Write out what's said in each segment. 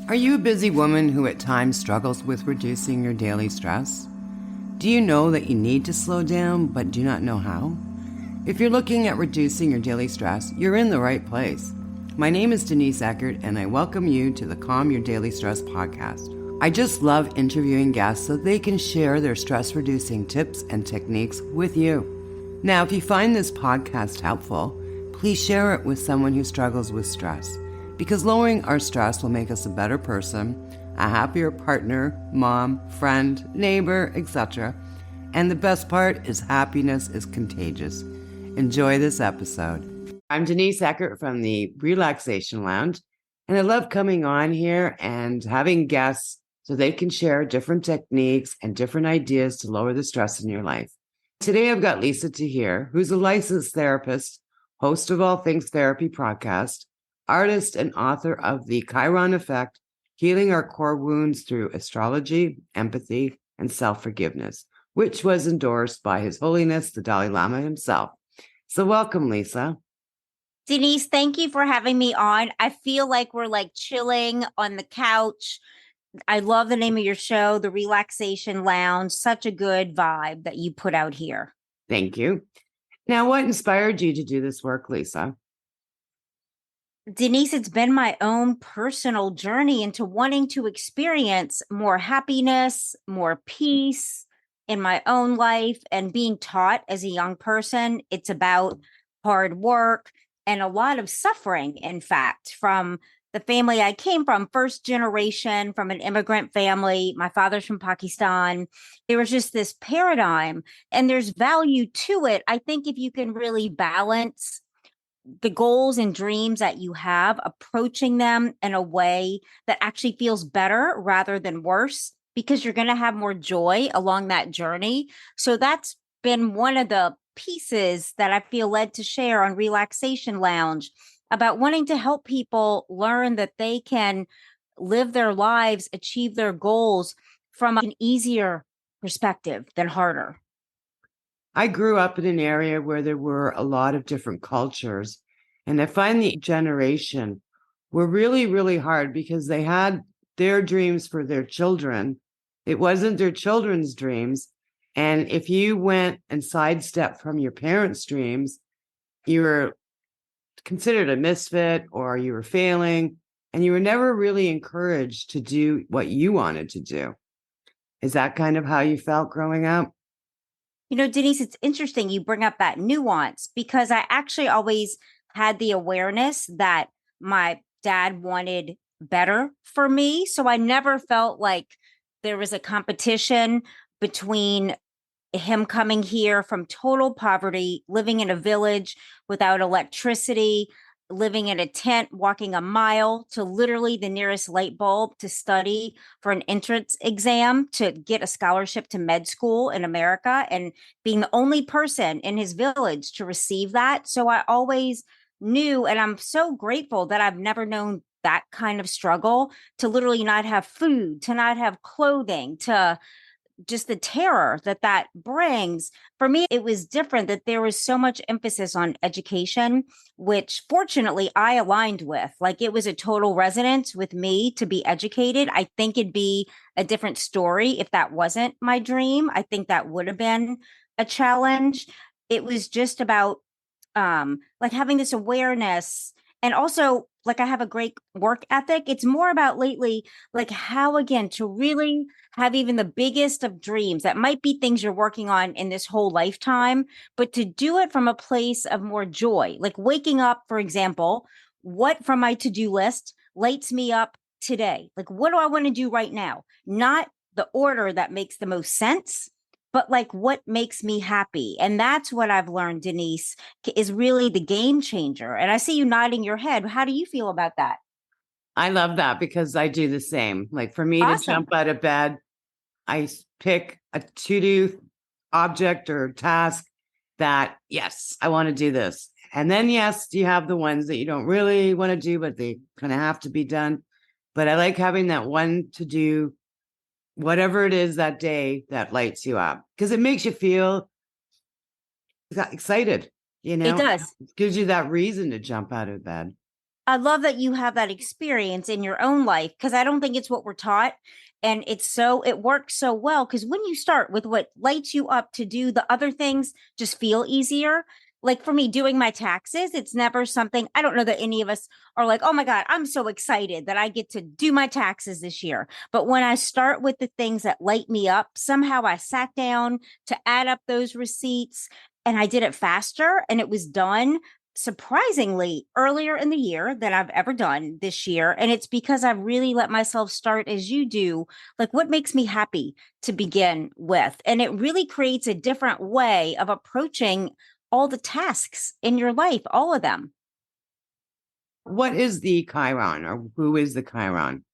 Are you a busy woman who at times struggles with reducing your daily stress? Do you know that you need to slow down but do not know how? If you're looking at reducing your daily stress, you're in the right place. My name is Denise Eckert, and I welcome you to the Calm Your Daily Stress podcast. I just love interviewing guests so they can share their stress-reducing tips and techniques with you. Now, if you find this podcast helpful, please share it with someone who struggles with stress, because lowering our stress will make us a better person, a happier partner, mom, friend, neighbor, etc. And the best part is happiness is contagious. Enjoy this episode. I'm Denise Eckert from the Relaxation Lounge, and I love coming on here and having guests so they can share different techniques and different ideas to lower the stress in your life. Today, I've got Lisa Tahir, who's a licensed therapist, host of All Things Therapy podcast, artist and author of the Chiron Effect, Healing Our Core Wounds Through Astrology, Empathy, and Self-Forgiveness, which was endorsed by His Holiness, the Dalai Lama himself. So welcome, Lisa. Denise, thank you for having me on. I feel like we're chilling on the couch. I love the name of your show, The Relaxation Lounge. Such a good vibe that you put out here. Thank you. Now, what inspired you to do this work, Lisa? Denise, it's been my own personal journey into wanting to experience more happiness, more peace in my own life, and being taught as a young person. It's about hard work and a lot of suffering, in fact, from the family I came from, first generation from an immigrant family. My father's from Pakistan. There was just this paradigm, and there's value to it. I think if you can really balance the goals and dreams that you have, approaching them in a way that actually feels better rather than worse, because you're going to have more joy along that journey. So that's been one of the pieces that I feel led to share on Relaxation Lounge, about wanting to help people learn that they can live their lives, achieve their goals from an easier perspective than harder. I grew up in an area where there were a lot of different cultures, and I find the generation were really, really hard because they had their dreams for their children. It wasn't their children's dreams. And if you went and sidestepped from your parents' dreams, you were considered a misfit or you were failing, and you were never really encouraged to do what you wanted to do. Is that kind of how you felt growing up? You know, Denise, it's interesting you bring up that nuance, because I actually always had the awareness that my dad wanted better for me. So I never felt like there was a competition between him coming here from total poverty, living in a village without electricity, living in a tent, walking a mile to literally the nearest light bulb to study for an entrance exam to get a scholarship to med school in America, and being the only person in his village to receive that. So I always knew, and I'm so grateful that I've never known that kind of struggle, to literally not have food, to not have clothing, to just the terror that that brings. For me, it was different, that there was so much emphasis on education, which fortunately I aligned with. Like, it was a total resonance with me to be educated. I think it'd be a different story if that wasn't my dream. I think that would have been a challenge. It was just about having this awareness, and also I have a great work ethic. It's more about lately, how, again, to really have even the biggest of dreams that might be things you're working on in this whole lifetime, but to do it from a place of more joy. Like waking up, for example, what from my to-do list lights me up today? Like, what do I want to do right now? Not the order that makes the most sense, but what makes me happy. And that's what I've learned, Denise, is really the game changer. And I see you nodding your head. How do you feel about that? I love that because I do the same. Like, for me to Awesome. jump out of bed, I pick a to-do object or task that, yes, I want to do this. And then, yes, you have the ones that you don't really want to do, but they kind of have to be done. But I like having that one to do, whatever it is that day, that lights you up, because it makes you feel excited, It does. It gives you that reason to jump out of bed. I love that you have that experience in your own life because I don't think it's what we're taught. And it works so well because when you start with what lights you up to do, the other things just feel easier. Like for me, doing my taxes, it's never something I don't know that any of us are like, oh my God, I'm so excited that I get to do my taxes this year. But when I start with the things that light me up, somehow I sat down to add up those receipts and I did it faster and it was done surprisingly earlier in the year than I've ever done this year. And it's because I've really let myself start as you do, like what makes me happy to begin with. And it really creates a different way of approaching all the tasks in your life, all of them. What is the Chiron, or who is the Chiron?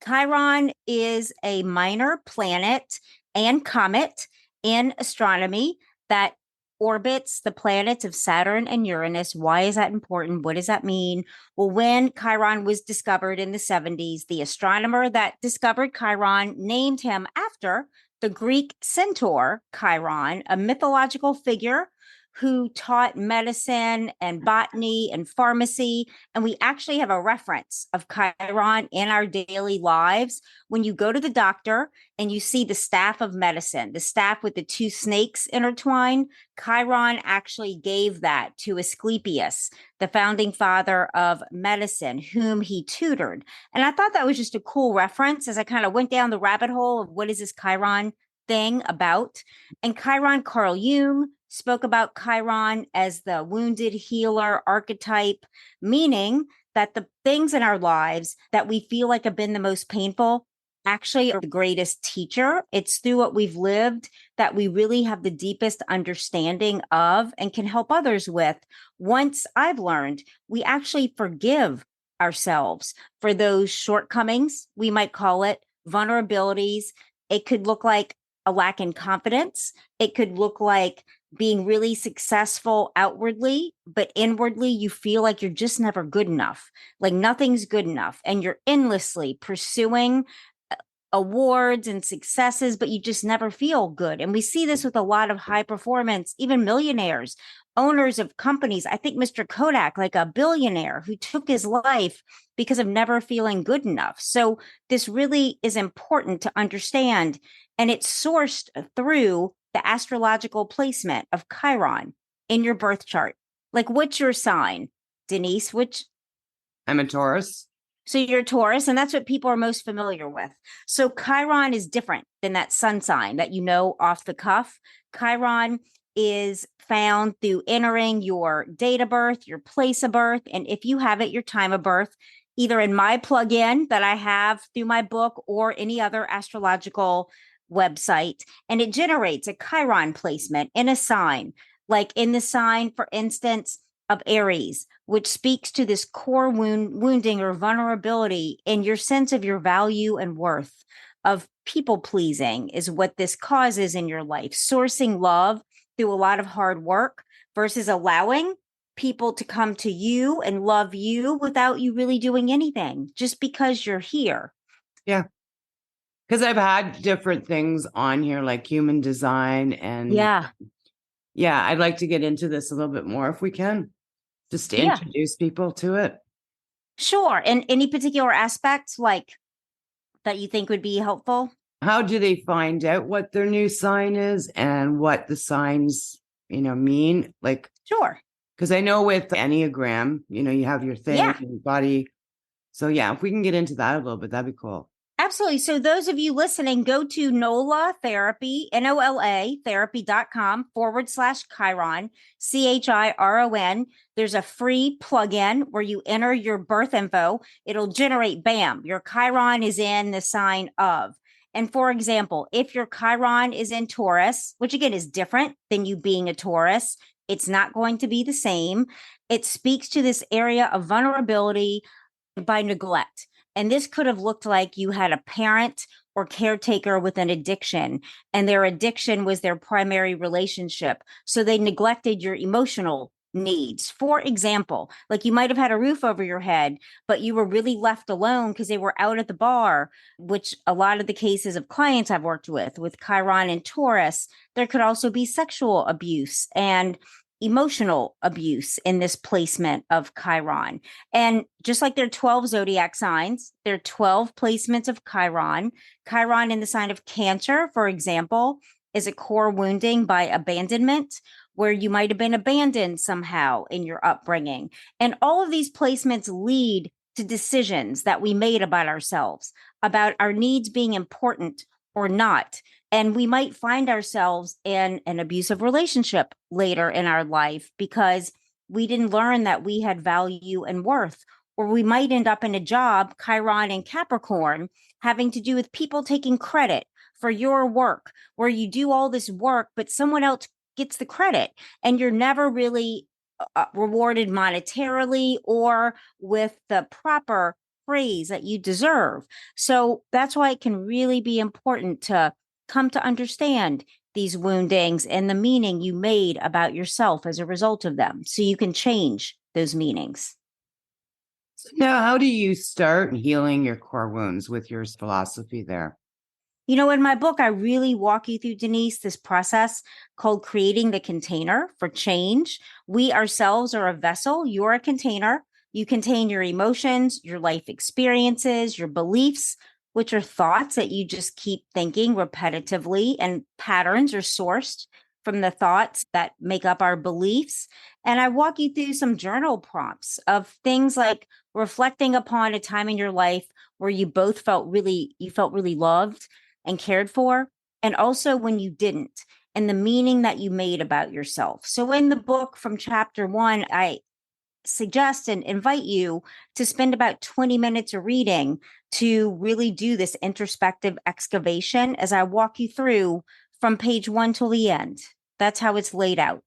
Chiron is a minor planet and comet in astronomy that orbits the planets of Saturn and Uranus. Why is that important? What does that mean? Well, when Chiron was discovered in the 70s, the astronomer that discovered Chiron named him after the Greek centaur Chiron, a mythological figure who taught medicine and botany and pharmacy. And we actually have a reference of Chiron in our daily lives. When you go to the doctor and you see the staff of medicine, the staff with the two snakes intertwined, Chiron actually gave that to Asclepius, the founding father of medicine, whom he tutored. And I thought that was just a cool reference as I kind of went down the rabbit hole of what is this Chiron thing about. And Chiron, Carl Jung spoke about Chiron as the wounded healer archetype, meaning that the things in our lives that we feel like have been the most painful actually are the greatest teacher. It's through what we've lived that we really have the deepest understanding of and can help others with. Once I've learned, we actually forgive ourselves for those shortcomings, we might call it vulnerabilities. It could look like a lack in confidence. It could look like being really successful outwardly, but inwardly you feel like you're just never good enough, like nothing's good enough. And you're endlessly pursuing awards and successes, but you just never feel good. And we see this with a lot of high performance, even millionaires, owners of companies. I think Mr. Kodak, like a billionaire who took his life because of never feeling good enough. So this really is important to understand. And it's sourced through the astrological placement of Chiron in your birth chart. Like, what's your sign, Denise? Which I'm a Taurus. so you're a Taurus, and that's what people are most familiar with. So Chiron is different than that sun sign that you know off the cuff. Chiron is found through entering your date of birth, your place of birth, and if you have it, your time of birth, either in my plugin that I have through my book or any other astrological website. And it generates a Chiron placement in a sign, like in the sign, for instance, of Aries, which speaks to this core wounding or vulnerability in your sense of your value and worth, of people pleasing is what this causes in your life, sourcing love through a lot of hard work versus allowing people to come to you and love you without you really doing anything, just because you're here. Yeah. Because I've had different things on here like human design. And Yeah. yeah, I'd like to get into this a little bit more if we can, just to Yeah. introduce people to it. Sure. And any particular aspects like that you think would be helpful? How do they find out what their new sign is and what the signs, mean? Like, Sure. because I know with Enneagram, you have your thing, Yeah. your body. So yeah, if we can get into that a little bit, that'd be cool. Absolutely. So those of you listening, go to NOLA Therapy, NOLA therapy.com/Chiron, CHIRON. There's a free plugin where you enter your birth info. It'll generate, bam, your Chiron is in the sign of. And for example, if your Chiron is in Taurus, which again is different than you being a Taurus, it's not going to be the same. It speaks to this area of vulnerability by neglect. And this could have looked like you had a parent or caretaker with an addiction, and their addiction was their primary relationship. So they neglected your emotional needs. For example, like you might have had a roof over your head, but you were really left alone because they were out at the bar, which a lot of the cases of clients I've worked with Chiron and Taurus, there could also be sexual abuse and emotional abuse in this placement of Chiron. And just like there are 12 zodiac signs, there are 12 placements of Chiron. Chiron in the sign of Cancer, for example, is a core wounding by abandonment, where you might have been abandoned somehow in your upbringing. And all of these placements lead to decisions that we made about ourselves, about our needs being important or not. And we might find ourselves in an abusive relationship later in our life because we didn't learn that we had value and worth. Or we might end up in a job, Chiron and Capricorn, having to do with people taking credit for your work, where you do all this work, but someone else gets the credit and you're never really rewarded monetarily or with the proper praise that you deserve. So that's why it can really be important to come to understand these woundings and the meaning you made about yourself as a result of them, so you can change those meanings. So now, how do you start healing your core wounds with your philosophy there? You know, in my book, I really walk you through, Denise, this process called creating the container for change. We ourselves are a vessel. You're a container. You contain your emotions, your life experiences, your beliefs, which are thoughts that you just keep thinking repetitively, and patterns are sourced from the thoughts that make up our beliefs. And I walk you through some journal prompts of things like reflecting upon a time in your life where you felt really loved and cared for, and also when you didn't, and the meaning that you made about yourself. So in the book from chapter 1, I suggest and invite you to spend about 20 minutes of reading to really do this introspective excavation as I walk you through from page 1 till the end. That's how it's laid out.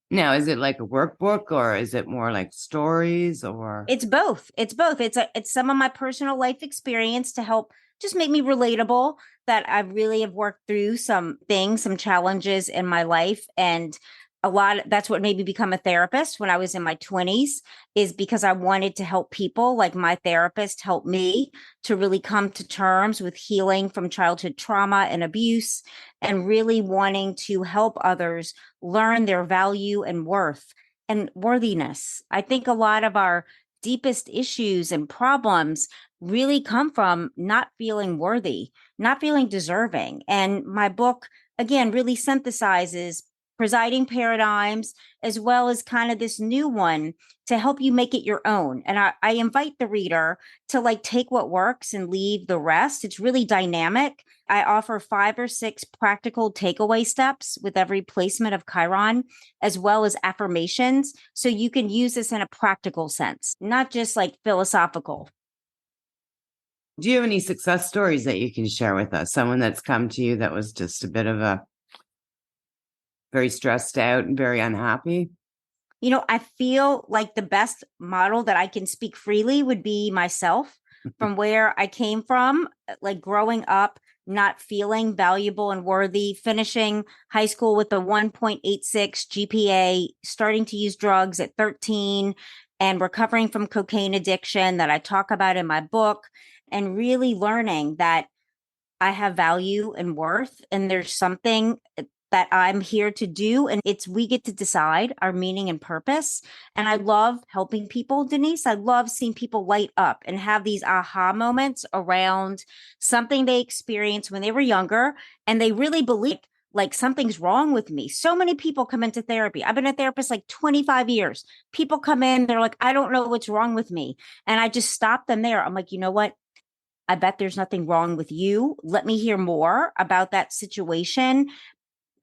Now, is it like a workbook or is it more like stories or? It's both. It's both. It's some of my personal life experience to help just make me relatable, that I really have worked through some things, some challenges in my life. And that's what made me become a therapist when I was in my 20s, is because I wanted to help people like my therapist helped me to really come to terms with healing from childhood trauma and abuse, and really wanting to help others learn their value and worth and worthiness. I think a lot of our deepest issues and problems really come from not feeling worthy, not feeling deserving. And my book, again, really synthesizes presiding paradigms as well as kind of this new one to help you make it your own. And I invite the reader to like take what works and leave the rest. It's really dynamic. I offer 5 or 6 practical takeaway steps with every placement of Chiron, as well as affirmations. So you can use this in a practical sense, not just like philosophical. Do you have any success stories that you can share with us? Someone that's come to you that was just a bit of a very stressed out and very unhappy? You know, I feel like the best model that I can speak freely would be myself, from where I came from, like growing up, not feeling valuable and worthy, finishing high school with a 1.86 GPA, starting to use drugs at 13, and recovering from cocaine addiction that I talk about in my book, and really learning that I have value and worth, and there's something that I'm here to do. And we get to decide our meaning and purpose. And I love helping people, Denise. I love seeing people light up and have these aha moments around something they experienced when they were younger. And they really believe like something's wrong with me. So many people come into therapy. I've been a therapist like 25 years. People come in, they're like, I don't know what's wrong with me. And I just stop them there. I'm like, you know what? I bet there's nothing wrong with you. Let me hear more about that situation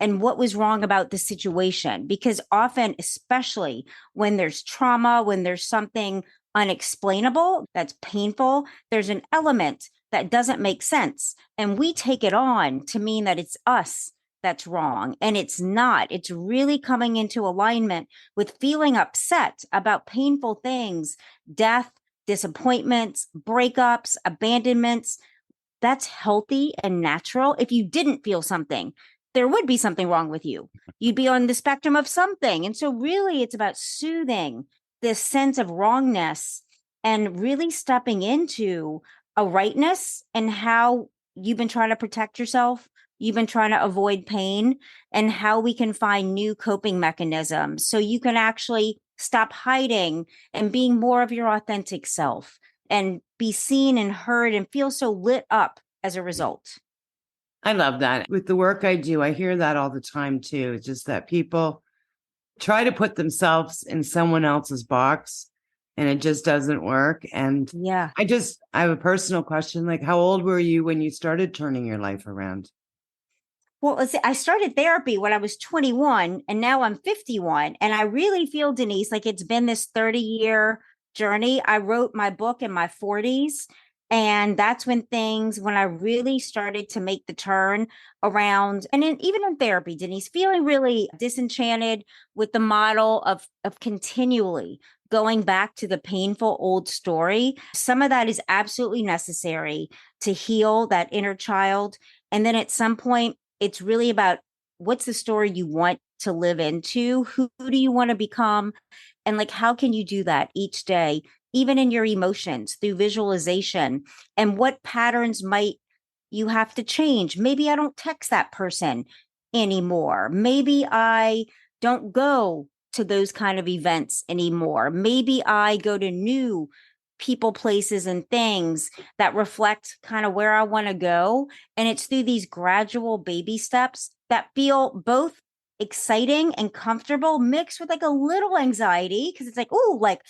and what was wrong about the situation. Because often, especially when there's trauma, when there's something unexplainable that's painful, there's an element that doesn't make sense. And we take it on to mean that it's us that's wrong. And it's not. It's really coming into alignment with feeling upset about painful things, death, disappointments, breakups, abandonments. That's healthy and natural. If you didn't feel something, there would be something wrong with you. You'd be on the spectrum of something. And so, really, it's about soothing this sense of wrongness and really stepping into a rightness and how you've been trying to protect yourself you've been trying to avoid pain, and how we can find new coping mechanisms so you can actually stop hiding and being more of your authentic self and be seen and heard and feel so lit up as a result. I love that. With the work I do, I hear that all the time too. It's just that people try to put themselves in someone else's box and it just doesn't work. And Yeah. I have a personal question. Like, how old were you when you started turning your life around? Well, I started therapy when I was 21 and now I'm 51. And I really feel, Denise, like it's been this 30-year journey. I wrote my book in my 40s. And that's when I really started to make the turn around. And even in therapy, Denise, feeling really disenchanted with the model of continually going back to the painful old story. Some of that is absolutely necessary to heal that inner child. And then at some point, it's really about what's the story you want to live into? Who do you want to become? And like, how can you do that each day, even in your emotions through visualization? And what patterns might you have to change? Maybe I don't text that person anymore. Maybe I don't go to those kind of events anymore. Maybe I go to new people, places, and things that reflect kind of where I want to go. And it's through these gradual baby steps that feel both exciting and comfortable, mixed with like a little anxiety, because it's like, oh, like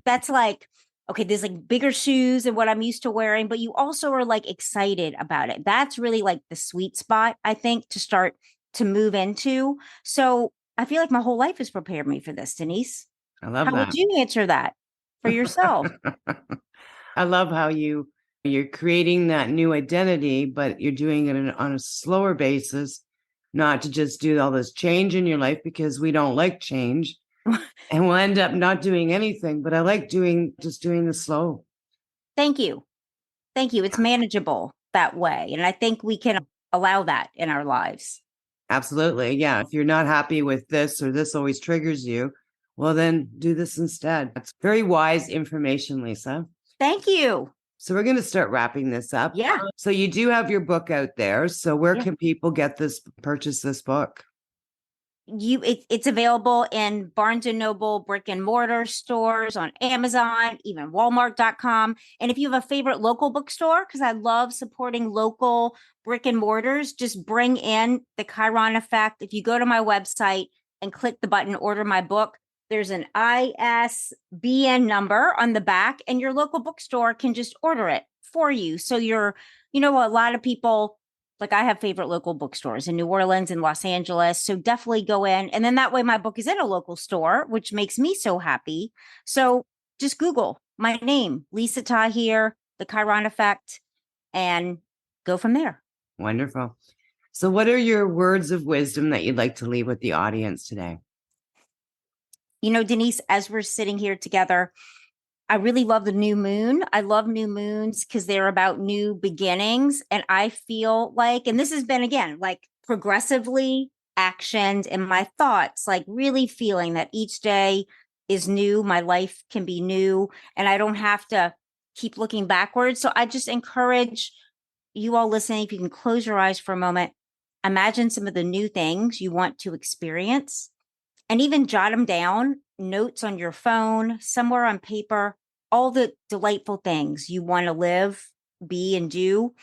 that's like, okay, there's like bigger shoes than what I'm used to wearing, but you also are like excited about it. That's really like the sweet spot, I think, to start to move into. So I feel like my whole life has prepared me for this, Denise. I love How would that. you answer that for yourself? I love how you're creating that new identity, but you're doing it on a slower basis, not to just do all this change in your life because we don't like change and we'll end up not doing anything. But I like doing the slow. Thank you. Thank you. It's manageable that way. And I think we can allow that in our lives. Absolutely. Yeah. If you're not happy with this or this always triggers you, well, then do this instead. That's very wise information, Lisa. Thank you. So we're going to start wrapping this up. Yeah. So you do have your book out there. So where Yeah. can people purchase this book? It's available in Barnes and Noble brick and mortar stores, on Amazon, even Walmart.com. And if you have a favorite local bookstore, because I love supporting local brick and mortars, just bring in the Chiron Effect. If you go to my website and click the button, order my book, there's an ISBN number on the back, and your local bookstore can just order it for you. So a lot of people, like I have favorite local bookstores in New Orleans and Los Angeles. So definitely go in. And then that way my book is in a local store, which makes me so happy. So just Google my name, Lisa Tahir, the Chiron Effect, and go from there. Wonderful. So what are your words of wisdom that you'd like to leave with the audience today? Denise, as we're sitting here together, I really love the new moon. I love new moons because they're about new beginnings. And I feel like, and this has been again, like progressively actioned in my thoughts, like really feeling that each day is new. My life can be new and I don't have to keep looking backwards. So I just encourage you all listening, if you can close your eyes for a moment, imagine some of the new things you want to experience and even jot them down, notes on your phone, somewhere on paper, all the delightful things you want to live, be, and do.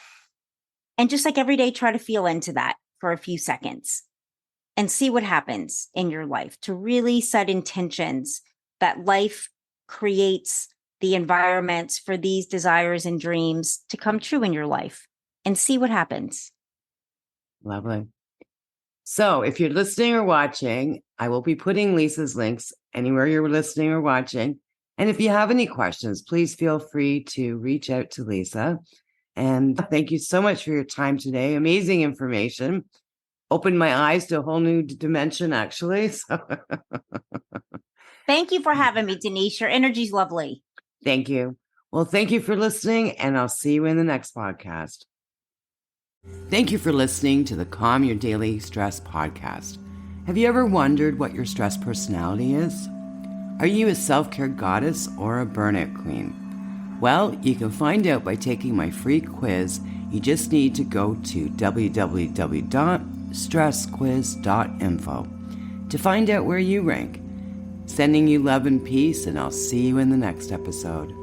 And just like every day, try to feel into that for a few seconds and see what happens in your life, to really set intentions that life creates the environments for these desires and dreams to come true in your life, and see what happens. Lovely. So if you're listening or watching, I will be putting Lisa's links anywhere you're listening or watching. And if you have any questions, please feel free to reach out to Lisa. And thank you so much for your time today. Amazing information. Opened my eyes to a whole new dimension, actually. So Thank you for having me, Denise. Your energy's lovely. thank you. Well, thank you for listening, and I'll see you in the next podcast. Thank you for listening to the Calm Your Daily Stress podcast. Have you ever wondered what your stress personality is? Are you a self-care goddess or a burnout queen? Well, you can find out by taking my free quiz You just need to go to www.stressquiz.info to find out where you rank. Sending you love and peace, and I'll see you in the next episode.